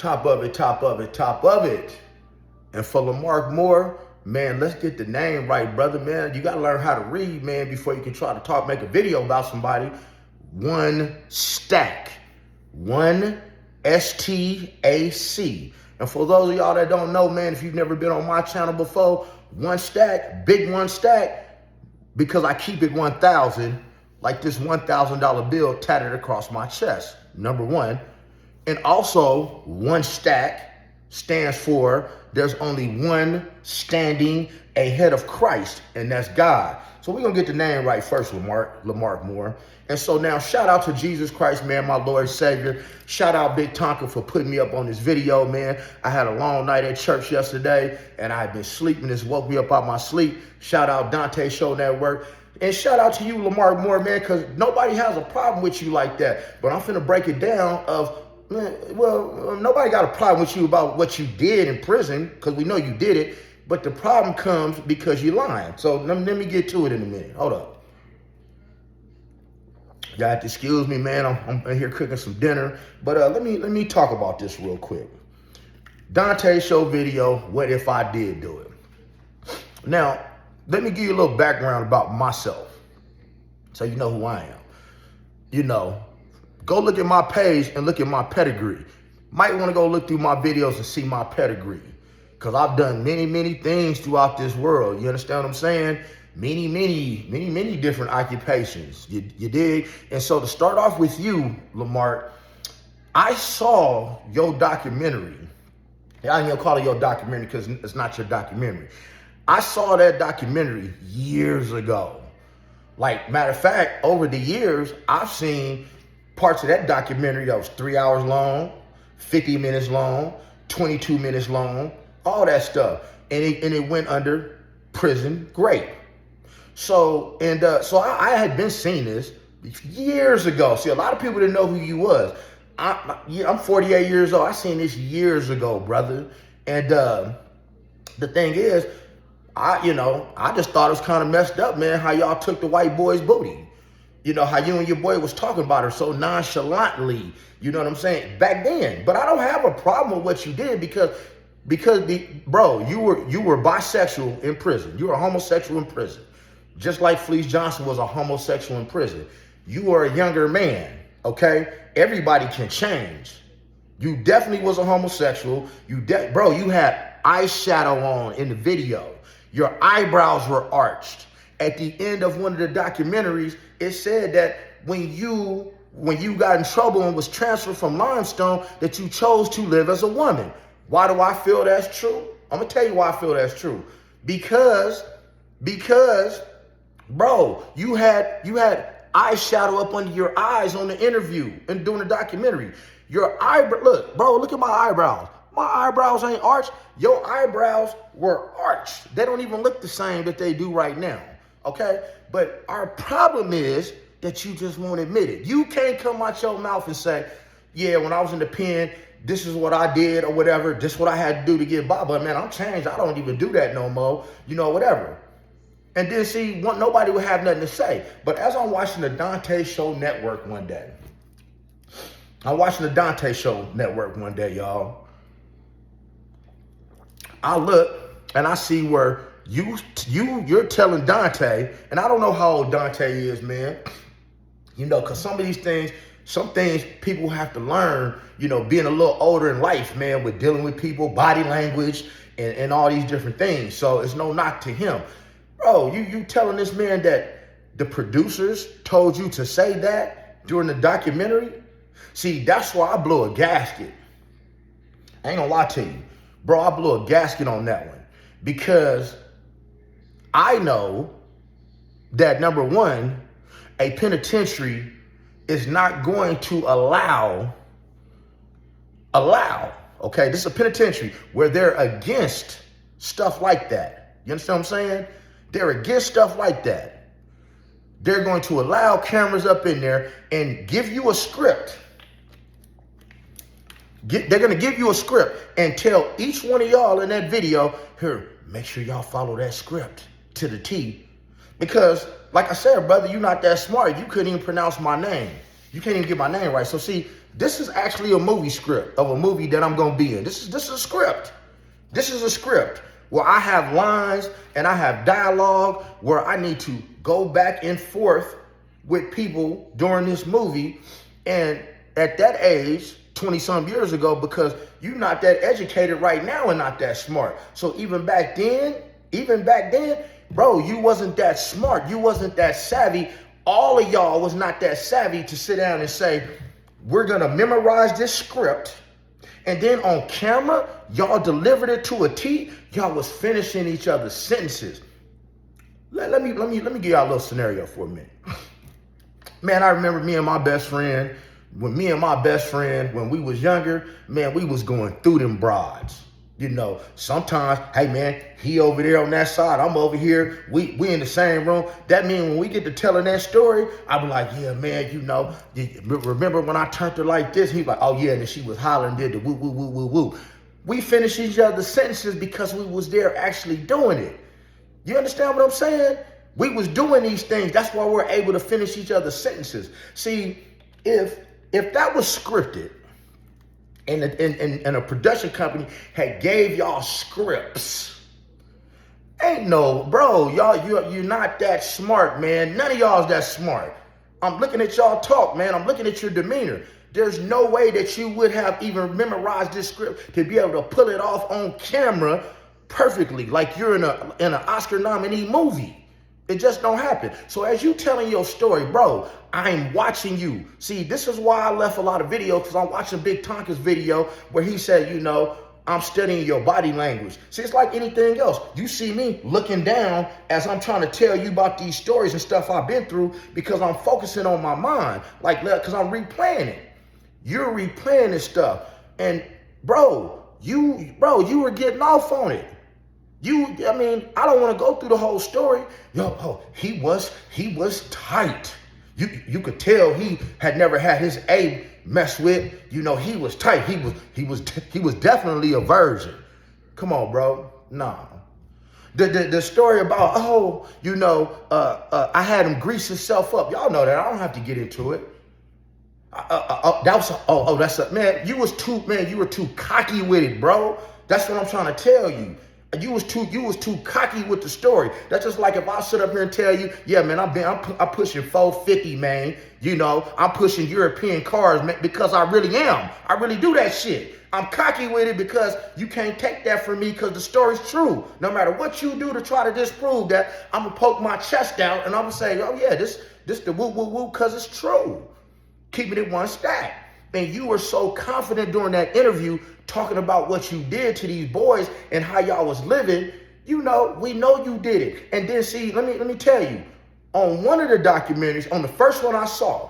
Top of it, top of it, top of it. And for Lamark Moore, man, let's get the name right, brother, man. You got to learn how to read, man, before you can try to talk, make a video about somebody. One stack. One STAC. And for those of y'all that don't know, man, if you've never been on my channel before, one stack, big one stack, because I keep it 1,000, like this $1,000 bill tatted across my chest, number one. And also, one stack stands for there's only one standing ahead of Christ, and that's God. So we're going to get the name right first, Lamark Moore. And so now, shout out to Jesus Christ, man, my Lord and Savior. Shout out Big Tonka for putting me up on this video, man. I had a long night at church yesterday, and I've been sleeping. This woke me up out my sleep. Shout out Donte Show Network. And shout out to you, Lamark Moore, man, because nobody has a problem with you like that. But I'm finna break it down of, man, well, nobody got a problem with you about what you did in prison, because we know you did it. But the problem comes because you're lying. So let me get to it in a minute. Hold up. You have to excuse me, man. I'm here cooking some dinner. But let me talk about this real quick. Donte Show video, what if I did do it? Now, let me give you a little background about myself, so you know who I am. You know, go look at my page and look at my pedigree. Might want to go look through my videos and see my pedigree, because I've done many things throughout this world. You understand what I'm saying? Many different occupations. You dig? And so to start off with you, Lamark, I saw your documentary. I ain't gonna call it your documentary because it's not your documentary. I saw that documentary years ago. Like, matter of fact, over the years, I've seen parts of that documentary that was 3 hours long, 50 minutes long, 22 minutes long, all that stuff. And it went under prison grape. So I had been seeing this years ago. See, a lot of people didn't know who you was. I'm 48 years old. I seen this years ago, brother. And the thing is, I just thought it was kind of messed up, man, how y'all took the white boy's booty. You know, how you and your boy was talking about her so nonchalantly. You know what I'm saying? Back then. But I don't have a problem with what you did because bro, you were bisexual in prison. You were a homosexual in prison. Just like Fleece Johnson was a homosexual in prison. You are a younger man, okay? Everybody can change. You definitely was a homosexual. Bro, you had eyeshadow on in the video. Your eyebrows were arched. At the end of one of the documentaries, it said that when you got in trouble and was transferred from Limestone, that you chose to live as a woman. Why do I feel that's true? I'm gonna tell you why I feel that's true. Because, bro, you had eyeshadow up under your eyes on the interview and doing the documentary. Your look at my eyebrows. My eyebrows ain't arched. Your eyebrows were arched. They don't even look the same that they do right now, okay? But our problem is that you just won't admit it. You can't come out your mouth and say, yeah, when I was in the pen, this is what I did or whatever. This is what I had to do to get by. But man, I'm changed. I don't even do that no more. You know, whatever. And then see, nobody would have nothing to say. But as I'm watching the Donte Show Network one day, y'all. I look and I see where you're telling Donte, and I don't know how old Donte is, man. You know, because some things people have to learn, you know, being a little older in life, man, with dealing with people, body language, and all these different things. So it's no knock to him. Bro, you telling this man that the producers told you to say that during the documentary? See, that's why I blew a gasket. I ain't gonna lie to you. Bro, I blew a gasket on that one. Because I know that, number one, a penitentiary is not going to allow, okay? This is a penitentiary where they're against stuff like that. You understand what I'm saying? They're against stuff like that. They're going to allow cameras up in there and give you a script. They're going to give you a script and tell each one of y'all in that video, here, make sure y'all follow that script to the T. Because, like I said, brother, you're not that smart. You couldn't even pronounce my name. You can't even get my name right. So see, This is actually a movie script of a movie that I'm gonna be in. This is a script. This is a script where I have lines and I have dialogue where I need to go back and forth with people during this movie. And at that age, 20 some years ago, because you're not that educated right now and not that smart. So even back then, bro, you wasn't that smart. You wasn't that savvy. All of y'all was not that savvy to sit down and say, we're gonna memorize this script, and then on camera, y'all delivered it to a T. Y'all was finishing each other's sentences. Let me give y'all a little scenario for a minute. Man, I remember me and my best friend, when we was younger, man, we was going through them broads. You know, sometimes, hey man, he over there on that side, I'm over here, we in the same room. That means when we get to telling that story, I be like, yeah, man, you know, remember when I turned her like this? He like, oh yeah, and then she was hollering, did the woo, woo, woo, woo, woo. We finished each other's sentences because we was there actually doing it. You understand what I'm saying? We was doing these things. That's why we're able to finish each other's sentences. See, if that was scripted, and a production company had gave y'all scripts, ain't no, bro, you're not that smart, man. None of y'all is that smart. I'm looking at y'all talk, man. I'm looking at your demeanor. There's no way that you would have even memorized this script to be able to pull it off on camera perfectly, like you're in an Oscar nominee movie. It just don't happen. So as you telling your story, bro, I'm watching you. See, this is why I left a lot of videos, because I'm watching Big Tonka's video where he said, you know, I'm studying your body language. See, it's like anything else. You see me looking down as I'm trying to tell you about these stories and stuff I've been through, because I'm focusing on my mind, like, because I'm replaying it. You're replaying this stuff. And bro, you were getting off on it. I mean, I don't want to go through the whole story. He was tight. You could tell he had never had his A messed with. You know, he was tight. He was definitely a virgin. Come on, bro. Nah. The story about, I had him grease himself up. Y'all know that. I don't have to get into it. Man, you were too cocky with it, bro. That's what I'm trying to tell you. You was too cocky with the story. That's just like if I sit up here and tell you, yeah, man, I'm pushing 450, man. You know, I'm pushing European cars, man, because I really am. I really do that shit. I'm cocky with it because you can't take that from me, because the story's true. No matter what you do to try to disprove that, I'm gonna poke my chest out and I'm gonna say, oh yeah, this the woo woo woo, because it's true. Keeping it one stack. And you were so confident during that interview talking about what you did to these boys and how y'all was living. You know, we know you did it. And then see, let me tell you, on one of the documentaries, on the first one I saw,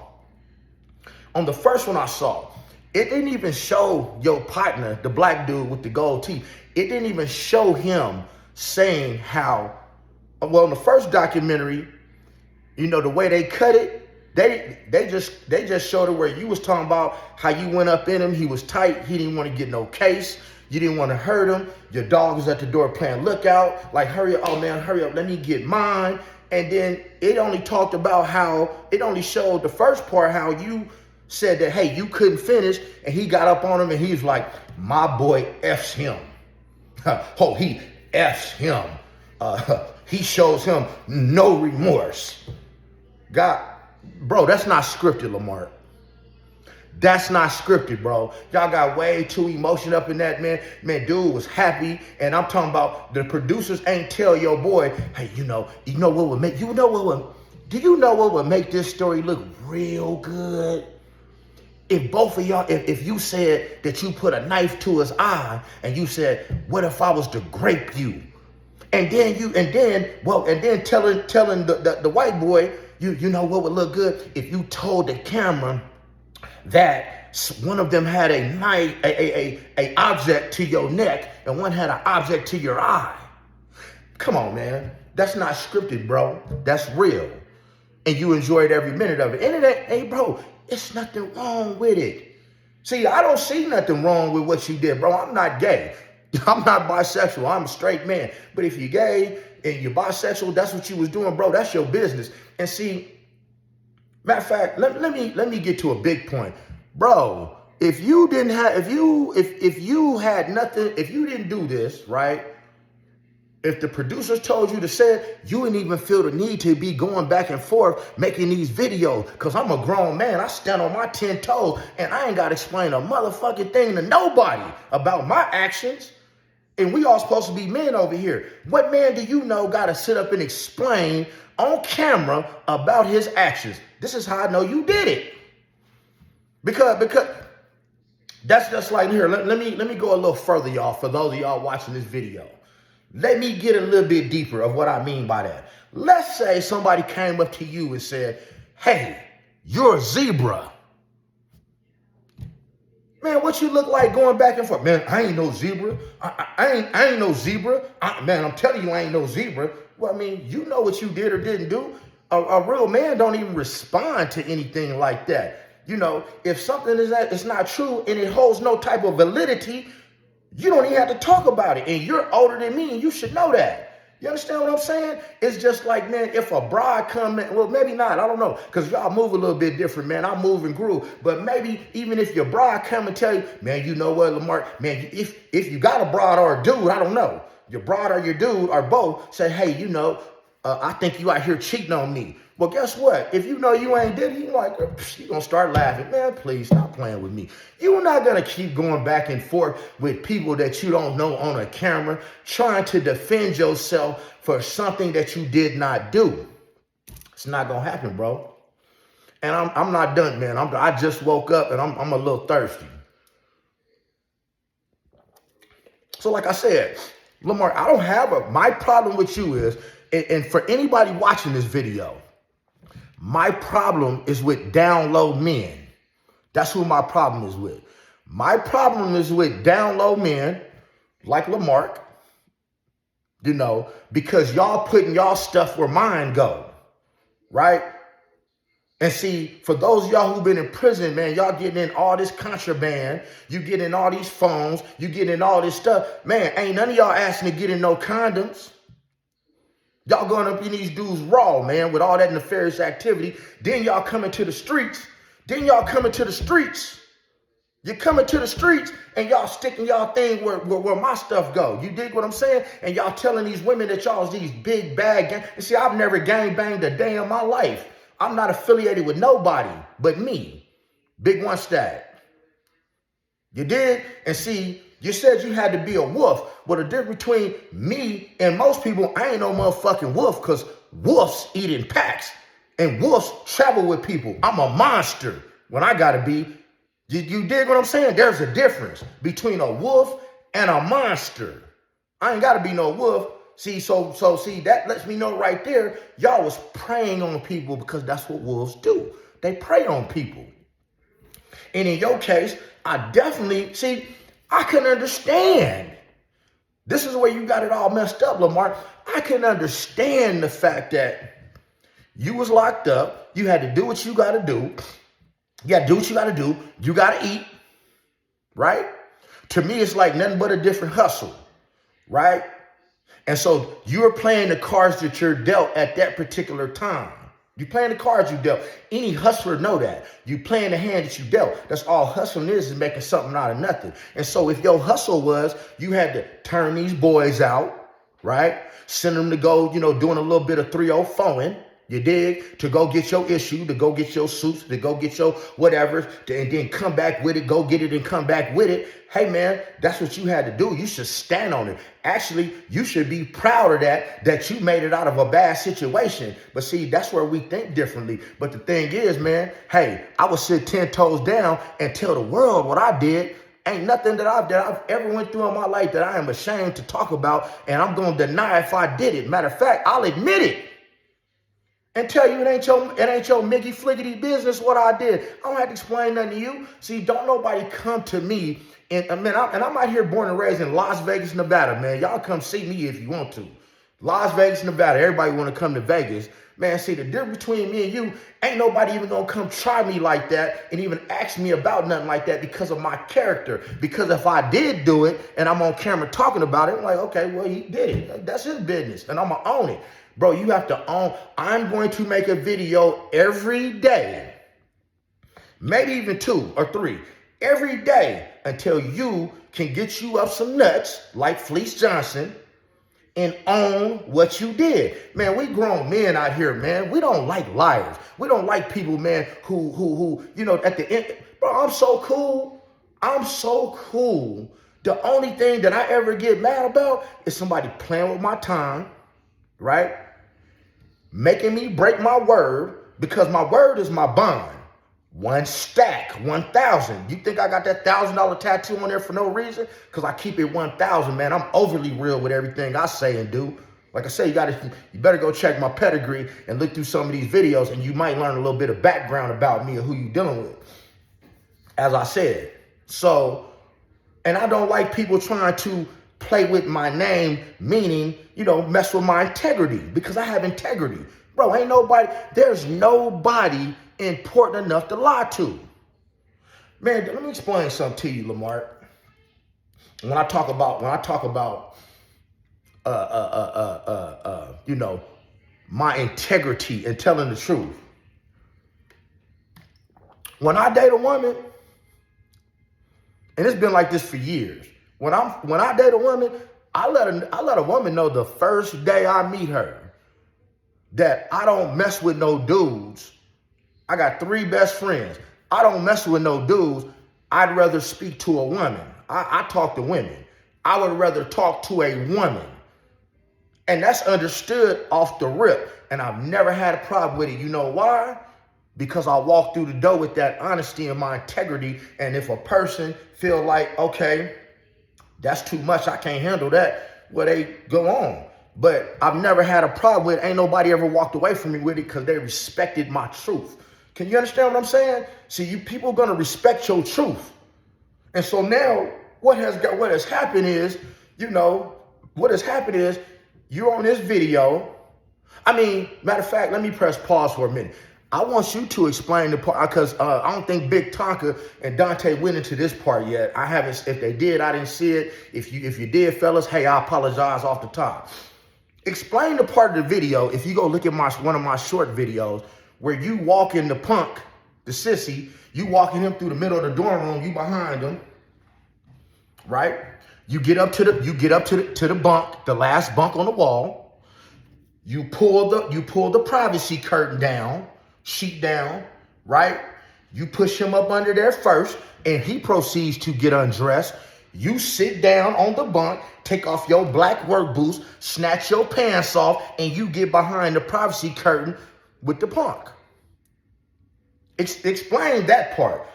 it didn't even show your partner, the black dude with the gold teeth. It didn't even show him saying how, well, in the first documentary, you know, the way they cut it, they just showed it where you was talking about how you went up in him. He was tight. He didn't want to get no case. You didn't want to hurt him. Your dog was at the door playing lookout. Like, hurry up. Oh, man, hurry up. Let me get mine. And then it only talked about how, it only showed the first part, how you said that, hey, you couldn't finish. And he got up on him and he was like, my boy F's him. Oh, he F's him. He shows him no remorse. Bro, that's not scripted, Lamark. That's not scripted, bro. Y'all got way too emotional up in that, man. Man, dude was happy, and I'm talking about the producers ain't tell your boy, hey, do you know what would make this story look real good? If both of y'all, if you said that you put a knife to his eye, and you said, what if I was to grape you? And then telling the white boy, you know what would look good? If you told the camera that one of them had a knife, a object to your neck, and one had an object to your eye. Come on, man. That's not scripted, bro. That's real. And you enjoyed every minute of it. And hey, bro, it's nothing wrong with it. See, I don't see nothing wrong with what you did, bro. I'm not gay. I'm not bisexual. I'm a straight man. But if you're gay and you're bisexual, that's what you was doing, bro. That's your business. And see, matter of fact, let me get to a big point. Bro, if you didn't have, if you had nothing, if you didn't do this, right? If the producers told you to say it, you wouldn't even feel the need to be going back and forth making these videos. Because I'm a grown man. I stand on my 10 toes and I ain't got to explain a motherfucking thing to nobody about my actions. And we all supposed to be men over here. What man do you know got to sit up and explain on camera about his actions? This is how I know you did it. Because that's just like here. Let me go a little further, y'all, for those of y'all watching this video. Let me get a little bit deeper of what I mean by that. Let's say somebody came up to you and said, hey, you're a zebra. Man, what you look like going back and forth? Man, I ain't no zebra. I ain't no zebra. Man, I'm telling you, I ain't no zebra. Well, I mean, you know what you did or didn't do. A real man don't even respond to anything like that. You know, if something is not true and it holds no type of validity, you don't even have to talk about it. And you're older than me and you should know that. You understand what I'm saying? It's just like, man, if a bride come in, well, maybe not, I don't know, because y'all move a little bit different, man. I move and groove. But maybe even if your bride come and tell you, man, you know what, Lamark, man, if you got a bride or a dude, I don't know, your bride or your dude or both say, hey, you know, I think you out here cheating on me. Well, guess what? If you know you ain't did it, you like, you gonna start laughing. Man, please stop playing with me. You're not gonna keep going back and forth with people that you don't know on a camera, trying to defend yourself for something that you did not do. It's not gonna happen, bro. And I'm not done, man. I just woke up and I'm a little thirsty. So like I said, Lamar, I don't have my problem with you is, and for anybody watching this video, my problem is with down low men. That's who my problem is with. My problem is with down low men like Lamark, you know, because y'all putting y'all stuff where mine go, right? And see, for those of y'all who've been in prison, man, y'all getting in all this contraband, you getting in all these phones, you getting in all this stuff. Man, ain't none of y'all asking to get in no condoms. Y'all going up in these dudes raw, man, with all that nefarious activity. Then y'all coming to the streets. You're coming to the streets and y'all sticking y'all thing where my stuff go. You dig what I'm saying? And y'all telling these women that y'all's these big bad gang. And see, I've never gang banged a day in my life. I'm not affiliated with nobody but me. Big One Stag. You did? And see, you said you had to be a wolf. Well, the difference between me and most people, I ain't no motherfucking wolf, because wolves eat in packs and wolves travel with people. I'm a monster when I gotta be. You dig what I'm saying? There's a difference between a wolf and a monster. I ain't gotta be no wolf. See, so see, that lets me know right there, y'all was preying on people because that's what wolves do. They prey on people. And in your case, I definitely, see, I can understand. This is where you got it all messed up, Lamar. I can understand the fact that you was locked up. You had to do what you got to do. You got to do what you got to do. You got to eat, right? To me, it's like nothing but a different hustle, right? And so you're playing the cards that you're dealt at that particular time. You playing the cards you dealt. Any hustler know that. You playing the hand that you dealt. That's all hustling is making something out of nothing. And so if your hustle was, you had to turn these boys out, right? Send them to go, doing a little bit of 304ing. You dig? To go get your issue, to go get your suits, to go get your whatever, and then come back with it, go get it and come back with it. Hey, man, that's what you had to do. You should stand on it. Actually, you should be proud of that you made it out of a bad situation. But see, that's where we think differently. But the thing is, man, hey, I would sit 10 toes down and tell the world what I did. Ain't nothing that I've ever went through in my life that I am ashamed to talk about, and I'm going to deny if I did it. Matter of fact, I'll admit it. And tell you it ain't your Mickey Fliggity business what I did. I don't have to explain nothing to you. See, don't nobody come to me. And I'm out here born and raised in Las Vegas, Nevada, man. Y'all come see me if you want to. Las Vegas, Nevada. Everybody want to come to Vegas. Man, see, the difference between me and you, ain't nobody even going to come try me like that and even ask me about nothing like that because of my character. Because if I did do it and I'm on camera talking about it, I'm like, okay, well, he did it. That's his business, and I'm going to own it. Bro, you have to own. I'm going to make a video every day maybe even 2 or 3 every day until you can get you up some nuts like Fleece Johnson and own what you did. Man, we grown men out here, man. We don't like liars. We don't like people, man, who, at the end, bro, I'm so cool. I'm so cool. The only thing that I ever get mad about is somebody playing with my time, right? Making me break my word, because my word is my bond. 1 stack, 1,000. You think I got that $1,000 tattoo on there for no reason? Because I keep it 1,000, man. I'm overly real with everything I say and do. Like I say, you better go check my pedigree and look through some of these videos, and you might learn a little bit of background about me and who you're dealing with. As I said. So, and I don't like people trying to play with my name, meaning, mess with my integrity, because I have integrity. Bro, there's nobody important enough to lie to. Man, let me explain something to you, Lamark. When I talk about my integrity and telling the truth. When I date a woman, and it's been like this for years. When I date a woman, I let a woman know the first day I meet her that I don't mess with no dudes. I got 3 best friends. I don't mess with no dudes. I'd rather speak to a woman. I talk to women. I would rather talk to a woman. And that's understood off the rip. And I've never had a problem with it. You know why? Because I walk through the door with that honesty and my integrity. And if a person feel like, okay, that's too much, I can't handle that, well, they go on. But I've never had a problem with it. Ain't nobody ever walked away from me with it because they respected my truth. Can you understand what I'm saying? See, you people are going to respect your truth. And so now what has happened is, you're on this video. I mean, matter of fact, let me press pause for a minute. I want you to explain the part, because I don't think Big Tonka and Donte went into this part yet. I haven't. If they did, I didn't see it. If you did, fellas, hey, I apologize off the top. Explain the part of the video. If you go look at one of my short videos where you walk in the punk, the sissy, you walking him through the middle of the dorm room, you behind him, right? You get up to the bunk, the last bunk on the wall. You pull the privacy curtain down, sheet down, right? You push him up under there first, and he proceeds to get undressed. You sit down on the bunk, take off your black work boots, snatch your pants off, and you get behind the privacy curtain with the punk. Explain that part.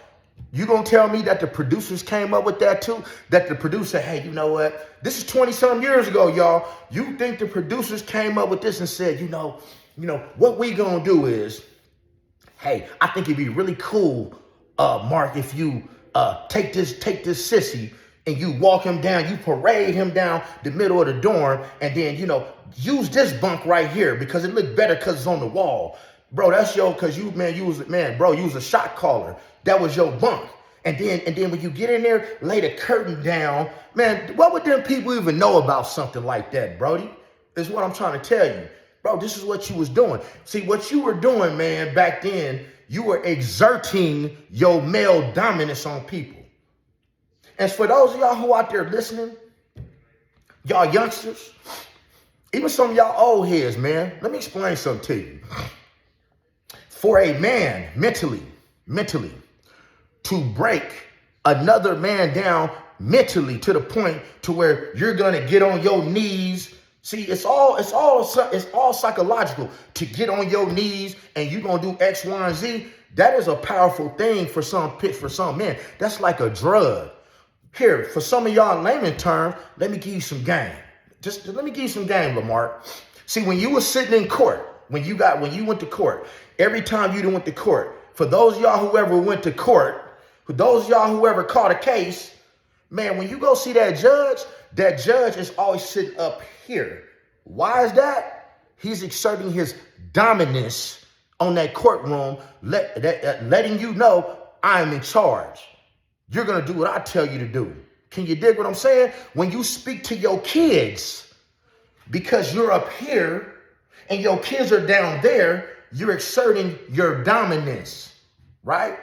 You gonna tell me that the producers came up with that too? That the producer, hey, you know what? This is 20-some years ago, y'all. You think the producers came up with this and said, what we gonna do is, hey, I think it'd be really cool, Mark, if you take this sissy and you walk him down, you parade him down the middle of the dorm, and then, use this bunk right here because it looked better because it's on the wall. Bro, that's because you was a shot caller. That was your bunk. And then when you get in there, lay the curtain down, man, what would them people even know about something like that, Brody? Is what I'm trying to tell you. Bro, this is what you was doing. See, what you were doing, man, back then, you were exerting your male dominance on people. And for those of y'all who out there listening, y'all youngsters, even some of y'all old heads, man, let me explain something to you. For a man mentally, to break another man down mentally to the point to where you're going to get on your knees. See, it's all psychological. To get on your knees and you're going to do X, Y, and Z, that is a powerful thing for some men. That's like a drug. Here, for some of y'all in layman terms, let me give you some game. Just let me give you some game, Lamark. See, when you were sitting in court, when you went to court, every time you went to court, for those of y'all who ever went to court, for those of y'all who ever caught a case, man, when you go see that judge is always sitting up here. Why is that? He's exerting his dominance on that courtroom, letting you know I'm in charge. You're going to do what I tell you to do. Can you dig what I'm saying? When you speak to your kids, because you're up here and your kids are down there, you're exerting your dominance, right?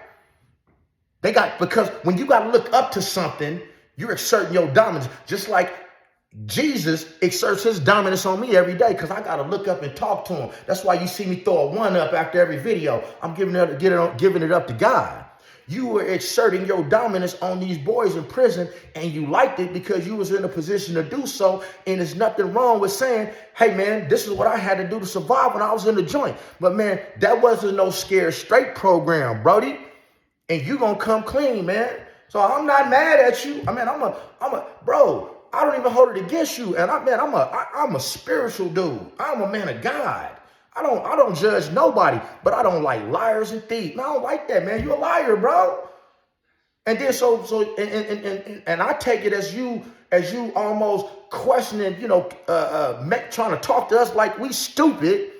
Because when you got to look up to something, you're exerting your dominance. Just like Jesus exerts his dominance on me every day because I got to look up and talk to him. That's why you see me throw a one up after every video. I'm giving it up to God. You were exerting your dominance on these boys in prison, and you liked it because you was in a position to do so. And there's nothing wrong with saying, hey, man, this is what I had to do to survive when I was in the joint. But, man, that wasn't no scared straight program, Brody. And you going to come clean, man. So I'm not mad at you. I mean, bro, I don't even hold it against you. And I'm a spiritual dude. I'm a man of God. I don't judge nobody, but I don't like liars and thieves. No, I don't like that, man. You a liar, bro. And then and I take it as you almost questioning, trying to talk to us like we stupid.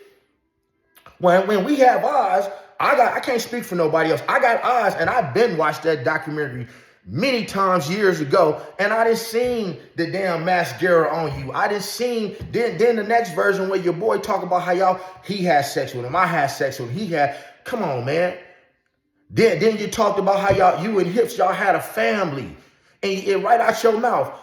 When we have eyes, I can't speak for nobody else. I got eyes, and I've been watched that documentary many times years ago, and I didn't seen the damn mascara on you. I didn't seen then the next version where your boy talk about how he had sex with him, I had sex with him, come on, man. Then you talked about how you and Hips, y'all had a family, and right out your mouth.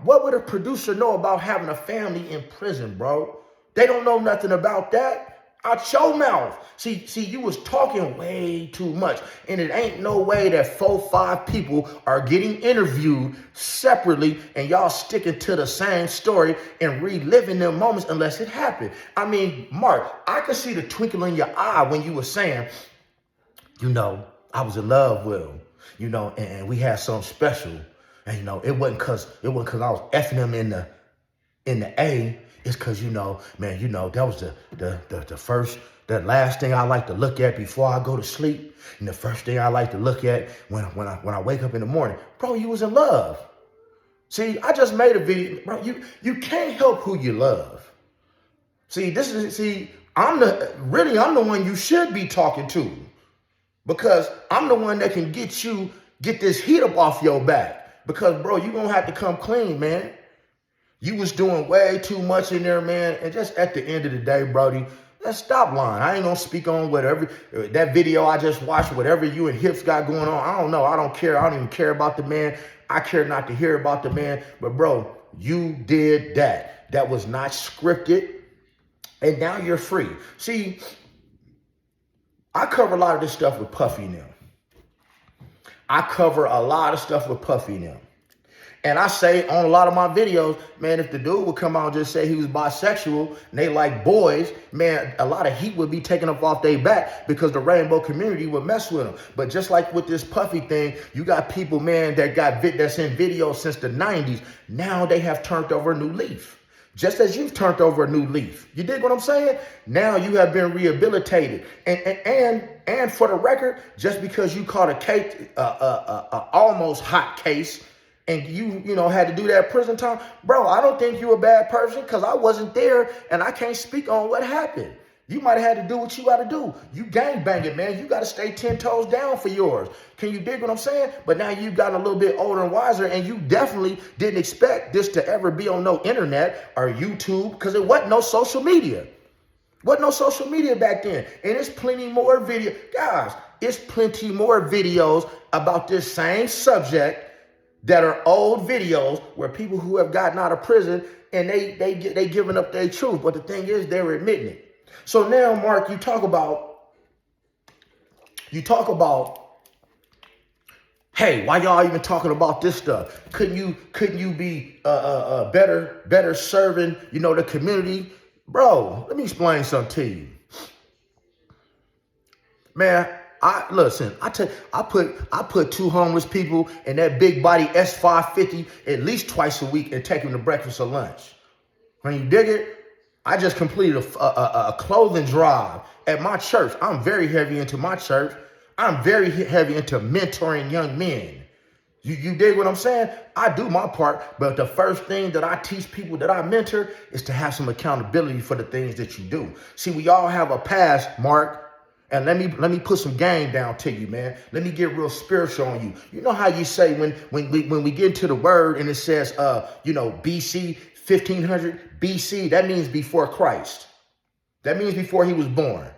What would a producer know about having a family in prison, bro? They don't know nothing about that. Out your mouth. See, you was talking way too much. And it ain't no way that 4-5 people are getting interviewed separately and y'all sticking to the same story and reliving them moments unless it happened. I mean, Mark, I could see the twinkle in your eye when you were saying, I was in love with him, and we had something special. And, it wasn't cause I was effing him in the A. It's because, that was the last thing I like to look at before I go to sleep. And the first thing I like to look at when I wake up in the morning. Bro, you was in love. See, I just made a video. Bro, you can't help who you love. See, I'm the one you should be talking to. Because I'm the one that can get this heat up off your back. Because, bro, you're going to have to come clean, man. You was doing way too much in there, man. And just at the end of the day, Brody, let's stop lying. I ain't gonna speak on whatever, that video I just watched, whatever you and Hips got going on. I don't know. I don't care. I don't even care about the man. I care not to hear about the man. But, bro, you did that. That was not scripted. And now you're free. See, I cover a lot of this stuff with Puffy now. And I say on a lot of my videos, man, if the dude would come out and just say he was bisexual and they like boys, man, a lot of heat would be taken up off their back because the rainbow community would mess with them. But just like with this Puffy thing, you got people, man, that's in videos since the 90s. Now they have turned over a new leaf. Just as you've turned over a new leaf. You dig what I'm saying? Now you have been rehabilitated. And for the record, just because you caught a case, almost hot case, and you had to do that prison time, bro, I don't think you're a bad person because I wasn't there and I can't speak on what happened. You might have had to do what you got to do. You gangbanging, man. You got to stay 10 toes down for yours. Can you dig what I'm saying? But now you've gotten a little bit older and wiser, and you definitely didn't expect this to ever be on no internet or YouTube because it wasn't no social media. Wasn't no social media back then. And it's plenty more video. Guys, it's plenty more videos about this same subject that are old videos where people who have gotten out of prison and they giving up their truth. But the thing is, they're admitting it. So now, Mark, you talk about, hey, why y'all even talking about this stuff? Couldn't you be better serving, the community? Bro, let me explain something to you. Man, I put 2 homeless people in that big body S550 at least twice a week and take them to breakfast or lunch. When you dig it, I just completed a clothing drive at my church. I'm very heavy into my church. I'm very heavy into mentoring young men. You dig what I'm saying? I do my part, but the first thing that I teach people that I mentor is to have some accountability for the things that you do. See, we all have a past, Mark. And let me put some game down to you, man. Let me get real spiritual on you. You know how you say when we get into the word and it says, BC, 1500 BC, that means before Christ. That means before he was born.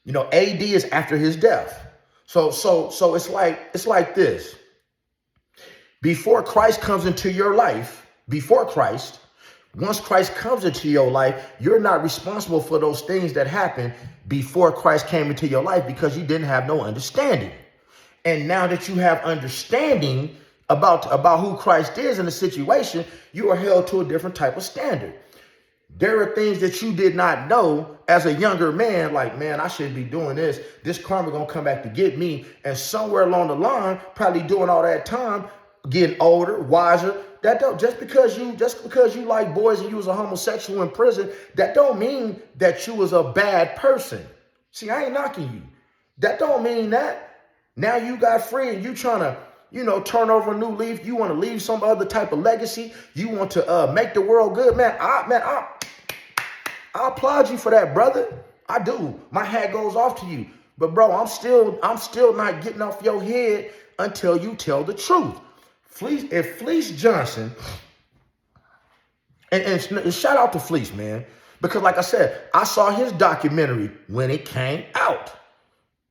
AD is after his death. So it's like this. Before Christ comes into your life, once Christ comes into your life, you're not responsible for those things that happened before Christ came into your life because you didn't have no understanding. And now that you have understanding about who Christ is in the situation, you are held to a different type of standard. There are things that you did not know as a younger man, like, man, I shouldn't be doing this. This karma gonna come back to get me. And somewhere along the line, probably doing all that time, getting older, wiser, that don't just because you like boys and you was a homosexual in prison, that don't mean that you was a bad person. See, I ain't knocking you. That don't mean that. Now you got free and you trying to, turn over a new leaf. You want to leave some other type of legacy. You want to make the world good, man. I applaud you for that, brother. I do. My hat goes off to you. But bro, I'm still not getting off your head until you tell the truth. If Fleece Johnson, and shout out to Fleece, man, because like I said, I saw his documentary when it came out.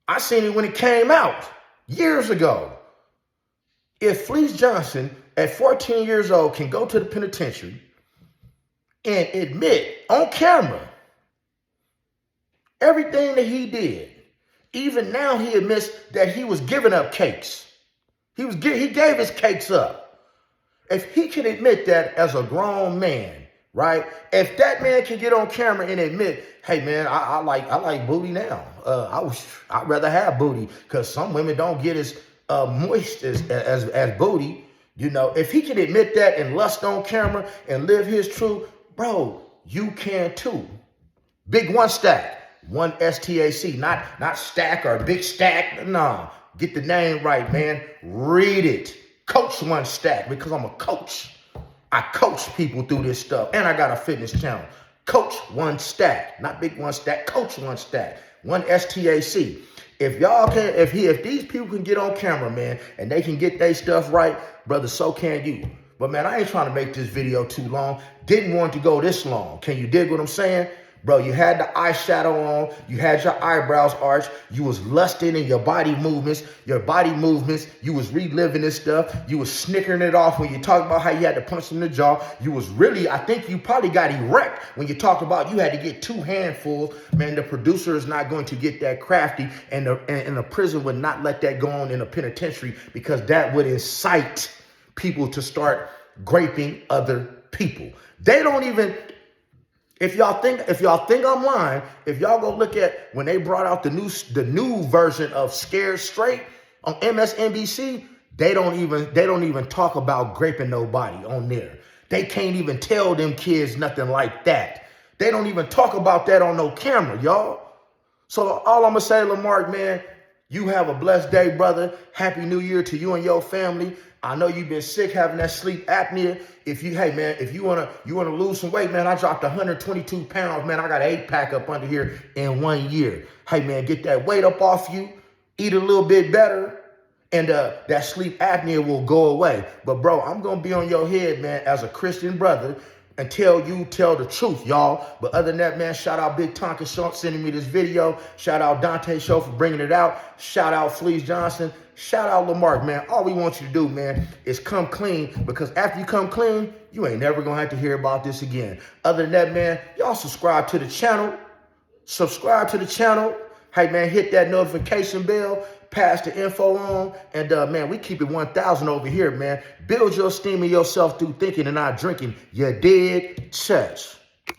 I seen it when it came out years ago. If Fleece Johnson at 14 years old can go to the penitentiary and admit on camera everything that he did, even now he admits that he was giving up cakes. He gave his cakes up. If he can admit that as a grown man, right? If that man can get on camera and admit, hey man, I like booty now. I'd rather have booty because some women don't get as moist as booty. If he can admit that and lust on camera and live his truth, bro, you can too. Big one stack, one STAC, not stack or big stack. No, get the name right, man. Read it. Coach One Stack, because I'm a coach. I coach people through this stuff, and I got a fitness channel. Coach One Stack, not Big One Stack. Coach One Stack, one STAC. If these people can get on camera, man, and they can get their stuff right, brother, so can you. But man, I ain't trying to make this video too long. Didn't want to go this long. Can you dig what I'm saying? Bro, you had the eyeshadow on. You had your eyebrows arched. You was lusting in your body movements. You was reliving this stuff. You was snickering it off when you talked about how you had to punch in the jaw. You was really, I think you probably got erect when you talked about you had to get 2 handfuls. Man, the producer is not going to get that crafty, and the prison would not let that go on in a penitentiary because that would incite people to start graping other people. They don't even... If y'all think I'm lying, if y'all go look at when they brought out the new version of Scared Straight on MSNBC, they don't even talk about graping nobody on there. They can't even tell them kids nothing like that. They don't even talk about that on no camera, y'all. So all I'm gonna say, Lamark, man, you have a blessed day, brother. Happy New Year to you and your family. I know you've been sick having that sleep apnea. If you wanna lose some weight, man, I dropped 122 pounds, man. I got an 8-pack up under here in 1 year. Hey, man, get that weight up off you, eat a little bit better, and that sleep apnea will go away. But bro, I'm gonna be on your head, man, as a Christian brother, until you tell the truth, y'all. But other than that, man, shout out Big Tonka Show sending me this video. Shout out Donte Show for bringing it out. Shout out Fleece Johnson. Shout out Lamark, man. All we want you to do, man, is come clean, because after you come clean, you ain't never going to have to hear about this again. Other than that, man, y'all subscribe to the channel. Hey, man, hit that notification bell. Pass the info on. And, man, we keep it 1,000 over here, man. Build your esteem of yourself through thinking and not drinking. You dig? Church.